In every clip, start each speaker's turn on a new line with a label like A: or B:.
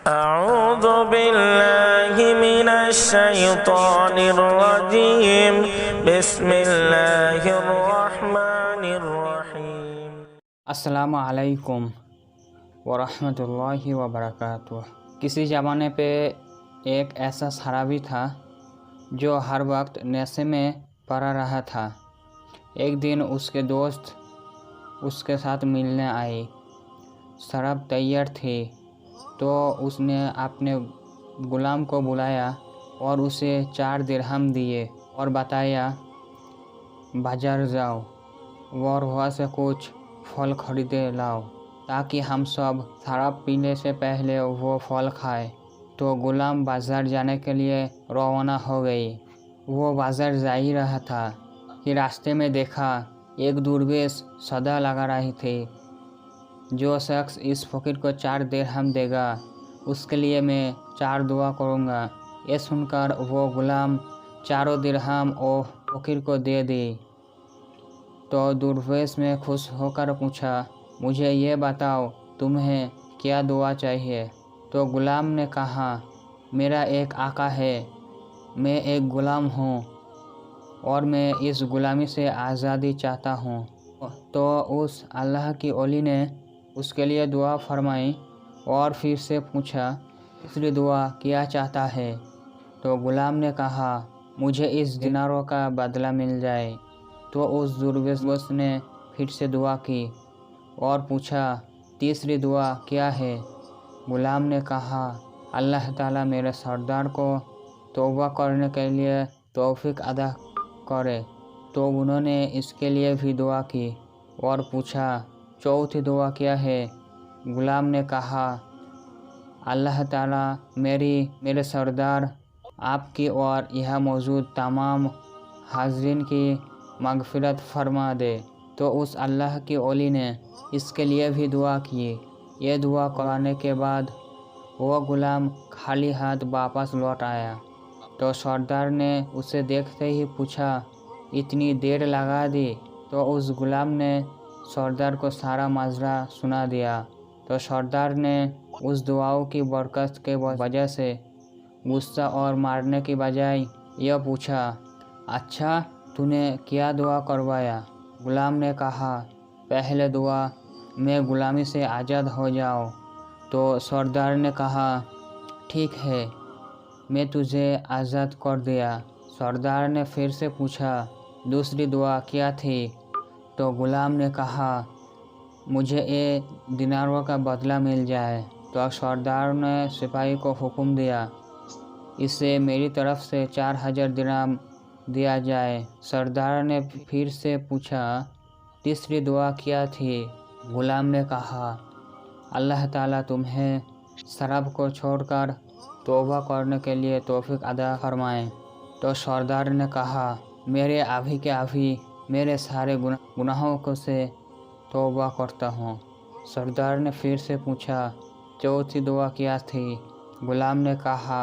A: أعوذ بالله من الشيطان الرجيم بسم الله الرحمن الرحيم
B: अस्सलामु अलैकुम वरहमतुल्लाहि वबरकातुह। किसी ज़माने पे एक ऐसा शराबी था जो हर वक्त नशे में पड़ा रहा था। एक दिन उसके दोस्त उसके साथ मिलने आए। शराब तैयार थी तो उसने अपने गुलाम को बुलाया और उसे 4 दिरहम दिए और बताया, बाजार जाओ और वहाँ से कुछ फल खरीदे लाओ ताकि हम सब शराब पीने से पहले वो फल खाए। तो गुलाम बाज़ार जाने के लिए रवाना हो गई। वो बाज़ार जा ही रहा था कि रास्ते में देखा एक दरवेश सदा लगा रही थी, जो शख्स इस फ़कीर को 4 दिरहम देगा उसके लिए मैं 4 दुआ करूँगा। ये सुनकर वो गुलाम 4 दिरहम वो फ़कीर को दे दी। तो दरवेश में खुश होकर पूछा, मुझे ये बताओ तुम्हें क्या दुआ चाहिए? तो गुलाम ने कहा, मेरा एक आका है, मैं एक गुलाम हूँ और मैं इस गुलामी से आज़ादी चाहता हूँ। तो उस अल्लाह की ओली ने उसके लिए दुआ फरमाई और फिर से पूछा, तीसरी दुआ क्या चाहता है? तो गुलाम ने कहा, मुझे इस दिनारों का बदला मिल जाए। तो उस दरवेश ने फिर से दुआ की और पूछा, तीसरी दुआ क्या है? गुलाम ने कहा, अल्लाह ताला मेरे सरदार को तौबा करने के लिए तौफीक अदा करे। तो उन्होंने इसके लिए भी दुआ की और पूछा, चौथी दुआ क्या है? गुलाम ने कहा, अल्लाह ताला मेरे सरदार आपकी और यहाँ मौजूद तमाम हाज़रीन की मग़फ़िरत फरमा दे। तो उस अल्लाह की ओली ने इसके लिए भी दुआ की। ये दुआ कराने के बाद वो गुलाम खाली हाथ वापस लौट आया। तो सरदार ने उसे देखते ही पूछा, इतनी देर लगा दी? तो उस गुलाम ने सरदार को सारा माजरा सुना दिया। तो सरदार ने उस दुआओं की बरकत के वजह से गुस्सा और मारने की बजाय यह पूछा, अच्छा तूने क्या दुआ करवाया? गुलाम ने कहा, पहले दुआ मैं गुलामी से आज़ाद हो जाऊं। तो सरदार ने कहा, ठीक है, मैं तुझे आज़ाद कर दिया। सरदार ने फिर से पूछा, दूसरी दुआ क्या थी? तो गुलाम ने कहा, मुझे ये दिनारों का बदला मिल जाए। तो सरदार ने सिपाही को हुक्म दिया, इसे मेरी तरफ से 4000 दिरहम दिया जाए। सरदार ने फिर से पूछा, तीसरी दुआ क्या थी? गुलाम ने कहा, अल्लाह ताला तुम्हें शराब को छोड़कर तौबा करने के लिए तौफीक अदा फरमाए। तो सरदार ने कहा, मेरे अभी के अभी मेरे सारे गुनाहों को से तौबा करता हूँ। सरदार ने फिर से पूछा, चौथी दुआ क्या थी? गुलाम ने कहा,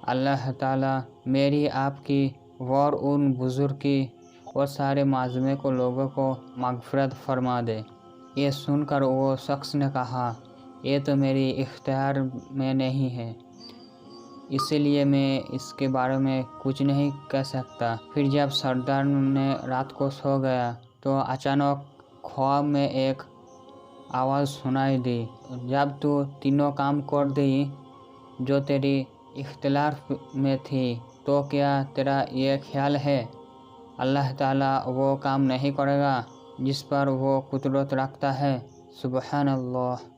B: अल्लाह ताला मेरी आपकी और उन बुज़ुर्ग की और सारे माज़मे को लोगों को मग़फ़िरत फरमा दे। ये सुनकर वो शख्स ने कहा, ये तो मेरी इख्तियार में नहीं है, इसीलिए मैं इसके बारे में कुछ नहीं कह सकता। फिर जब सरदार ने रात को सो गया तो अचानक ख्वाब में एक आवाज़ सुनाई दी, जब तू तीनों काम कर दी जो तेरी इख्तियार में थी, तो क्या तेरा ये ख्याल है अल्लाह ताला वो काम नहीं करेगा जिस पर वो कुदरत रखता है? सुबहान अल्लाह।